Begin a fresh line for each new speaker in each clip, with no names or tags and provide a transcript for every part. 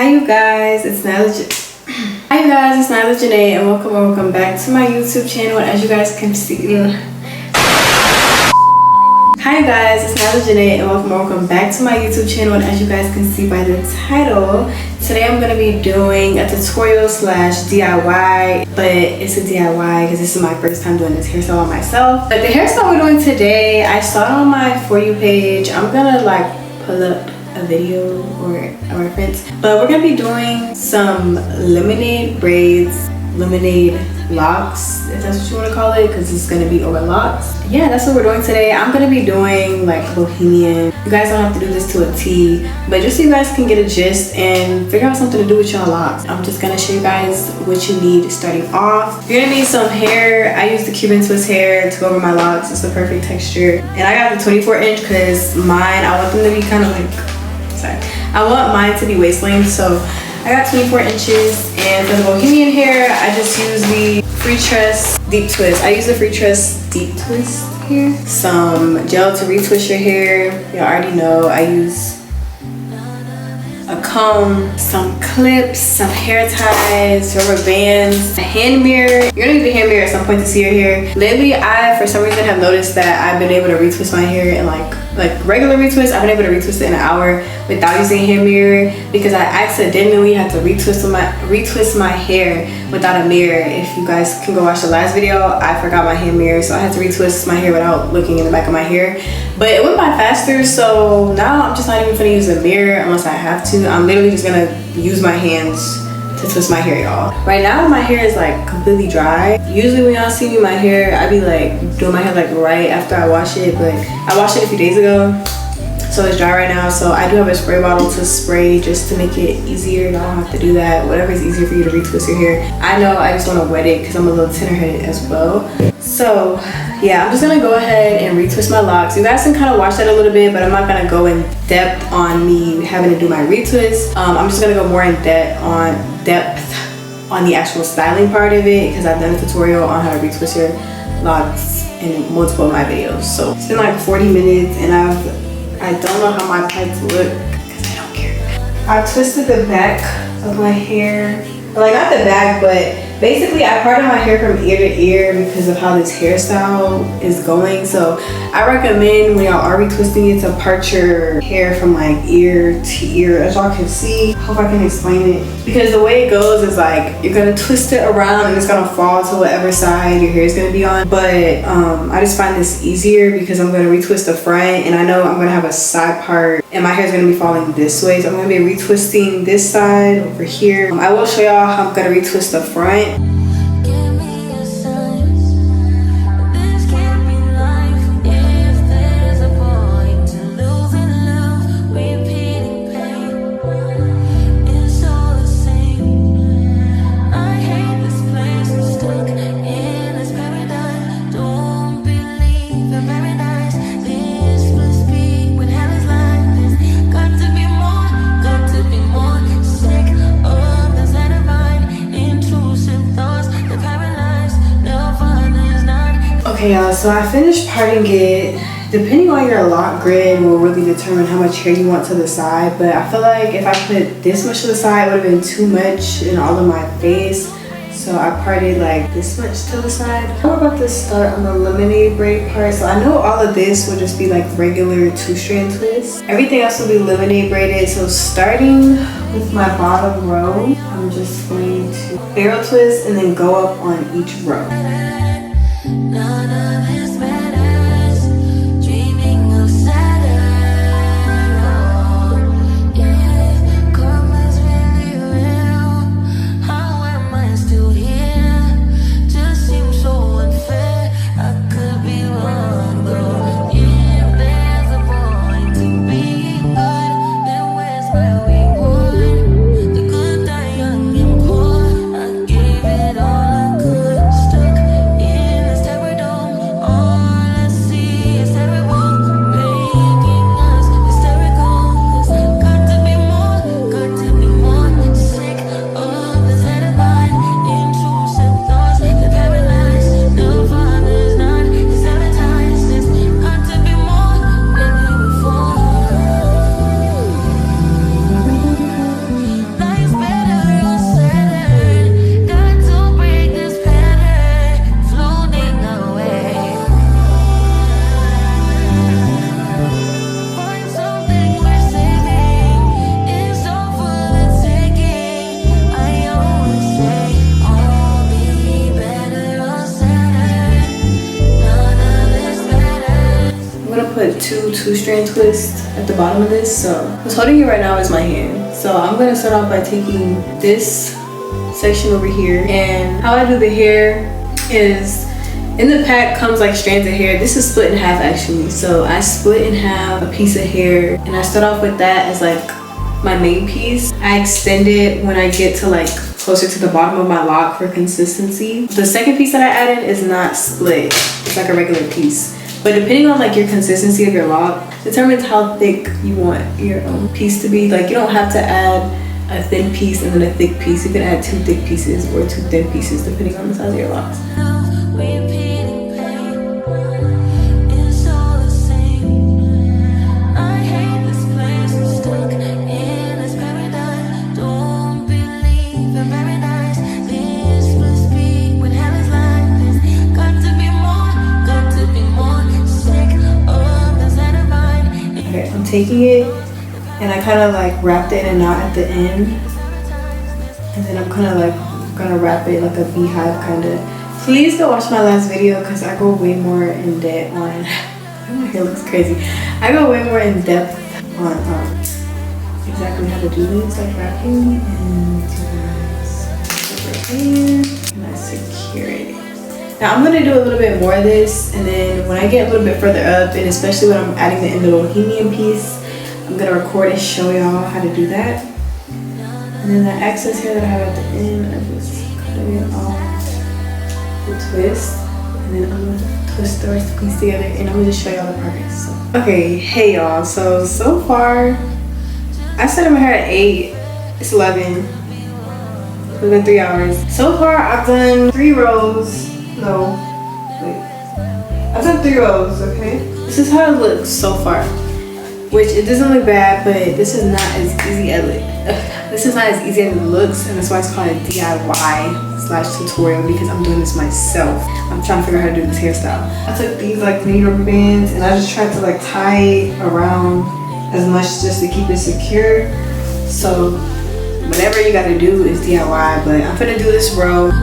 Hi you guys, it's Nylajai'ne. Hi you guys, it's Nylajai'ne and welcome back to my YouTube channel. As you guys can see, hi guys, it's Nylajai'ne and welcome back to my YouTube channel. And as you guys can see by the title, today I'm gonna be doing a tutorial slash DIY, but it's a DIY because this is my first time doing this hairstyle on myself. But the hairstyle we're doing today, I saw it on my For You page. I'm gonna like pull up a video or a reference, but we're gonna be doing some lemonade braids, lemonade locks, if that's what you want to call it, because it's gonna be over locks. Yeah, that's what we're doing today. I'm gonna be doing like bohemian. You guys don't have to do this to a T, but just so you guys can get a gist and figure out something to do with your locks. I'm just gonna show you guys what you need starting off. You're gonna need some hair. I use the Cuban twist hair to go over my locks. It's the perfect texture, and I got the 24 inch because mine, I want them to be kind of like, I want mine to be waist length, so I got 24 inches. And for the bohemian hair, I just use the Free Tress Deep Twist. I use the Free Tress Deep Twist here. Some gel to retwist your hair. You already know I use a comb, some clips, some hair ties, rubber bands, a hand mirror. You're gonna need a hand mirror at some point to see your hair. Lately, I, for some reason, have noticed that I've been able to retwist my hair in like regular retwist. I've been able to retwist it in an hour without using a hand mirror because I accidentally had to retwist my hair without a mirror. If you guys can go watch the last video, I forgot my hand mirror, so I had to retwist my hair without looking in the back of my hair. But it went by faster, so now I'm just not even gonna use a mirror unless I have to. I'm literally just gonna use my hands to twist my hair, y'all. Right now my hair is like completely dry. Usually when y'all see me my hair, I be like doing my hair like right after I wash it, but I washed it a few days ago, so it's dry right now. So I do have a spray bottle to spray just to make it easier. Y'all don't have to do that. Whatever is easier for you to retwist your hair. I know I just want to wet it because I'm a little tender-headed as well. So yeah, I'm just gonna go ahead and retwist my locks. You guys can kind of watch that a little bit, but I'm not gonna go in depth on me having to do my retwist. I'm just gonna go more in depth on the actual styling part of it because I've done a tutorial on how to retwist your locks in multiple of my videos. So it's been like 40 minutes and I don't know how my plaits look because I don't care. I've twisted the back of my hair, like not the back, but basically I parted my hair from ear to ear because of how this hairstyle is going. So I recommend when y'all are retwisting it to part your hair from like ear to ear, as y'all can see. Hope I can explain it, because the way it goes is like you're gonna twist it around and it's gonna fall to whatever side your hair is gonna be on. But I just find this easier because I'm gonna retwist the front and I know I'm gonna have a side part and my hair is gonna be falling this way, so I'm gonna be retwisting this side over here. I will show y'all how I'm gonna retwist the front. Okay y'all, so I finished parting it. Depending on your lock grid will really determine how much hair you want to the side, but I feel like if I put this much to the side, it would have been too much in all of my face. So I parted like this much to the side. I'm about to start on the lemonade braid part. So I know all of this will just be like regular 2-strand twists. Everything else will be lemonade braided. So starting with my bottom row, I'm just going to barrel twist and then go up on each row.
None of this matters. Dreaming of Saturn. Oh, yeah, karma's really real. How am I still here? Just seems so unfair. I could be wrong though. If there's a point to being good, then where's my reward? The good die young and poor. I gave it all I could. Stuck in this terror dome.
put two-strand twists at the bottom of this. So what's holding it right now is my hand. So I'm gonna start off by taking this section over here, and how I do the hair is, in the pack comes like strands of hair. This is split in half actually. So I split in half a piece of hair, and I start off with that as like my main piece. I extend it when I get to like closer to the bottom of my lock for consistency. The second piece that I add in is not split. It's like a regular piece. But depending on like your consistency of your lock determines how thick you want your piece to be. Like you don't have to add a thin piece and then a thick piece. You can add 2 thick pieces or 2 thin pieces depending on the size of your locks. Taking it and I kind of like wrapped it in a knot at the end, and then I'm kind of like gonna wrap it like a beehive kind of. Please go watch my last video because I go way more in depth on my hair looks crazy. I go way more in depth on exactly how to do this, like wrapping, and I secure it. Now I'm gonna do a little bit more of this, and then when I get a little bit further up, and especially when I'm adding the endolinium piece, I'm gonna record and show y'all how to do that. And then the excess hair that I have at the end, I just cut it off with twist, and then I'm gonna twist the rest of the piece together, and I'm gonna just show y'all the progress. So. Okay, hey y'all. So far, I started my hair at 8. It's 11. It's been 3 hours. So far, I've done 3 rows. No, wait. I've done 3 rows, okay? This is how it looks so far. Which, it doesn't look bad, but this is not as easy as it looks, and that's why it's called a DIY/tutorial, because I'm doing this myself. I'm trying to figure out how to do this hairstyle. I took these like mini rubber bands, and I just tried to like tie it around as much just to keep it secure. So, whatever you gotta do is DIY, but I'm gonna do this row.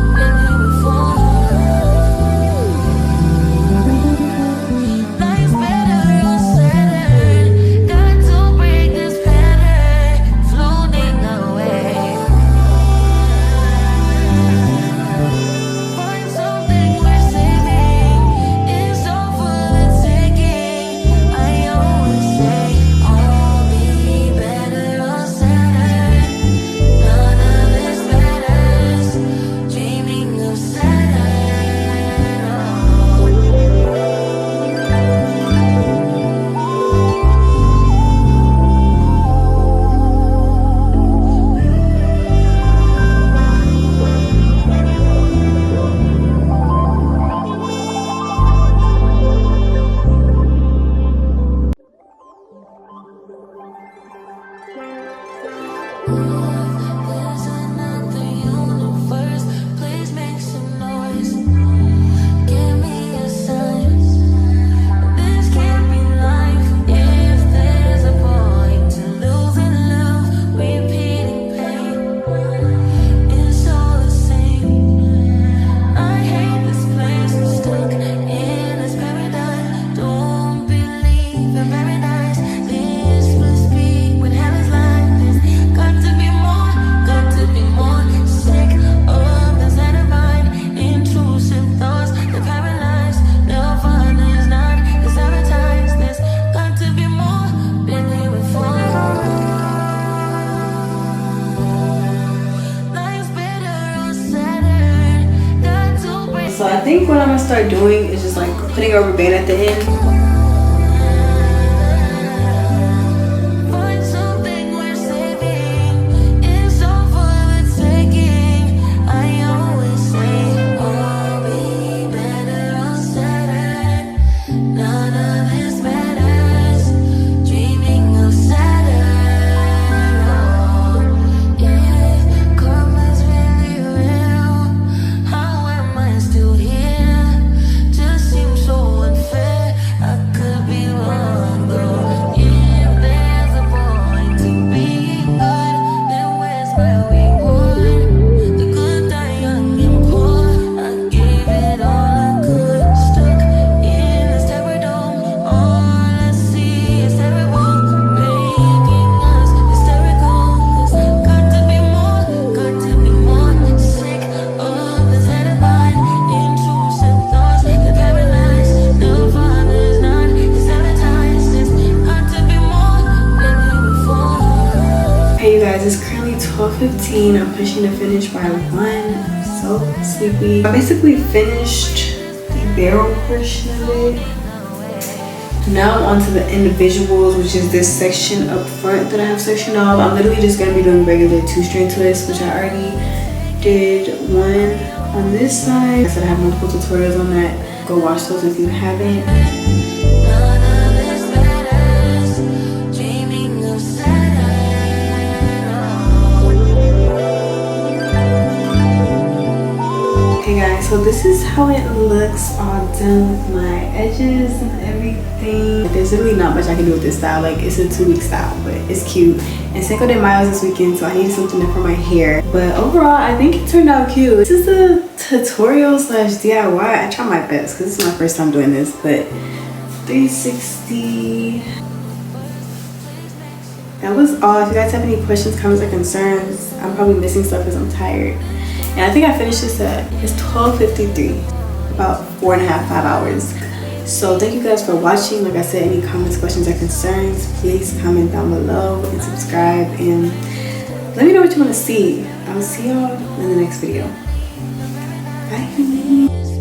So I think what I'm gonna start doing is just like putting a rubber band at the end. 12:15. I'm pushing to finish by 1. I'm so sleepy. I basically finished the barrel portion of it. Now I'm on to the individuals, which is this section up front that I have sectioned off. I'm literally just going to be doing regular 2-string twists, which I already did one on this side. I said I have multiple tutorials on that. Go watch those if you haven't. Okay guys, so this is how it looks all done with my edges and everything. There's really not much I can do with this style. Like, it's a 2-week style, but it's cute. And Cinco de Mayo is this weekend, so I need something for my hair. But overall, I think it turned out cute. This is a tutorial slash DIY. I try my best because this is my first time doing this, but 360. That was all. If you guys have any questions, comments, or concerns, I'm probably missing stuff because I'm tired. And I think I finished this at, it's 12:53, about 4.5, 5 hours. So thank you guys for watching. Like I said, any comments, questions, or concerns, please comment down below and subscribe. And let me know what you want to see. I'll see y'all in the next video. Bye.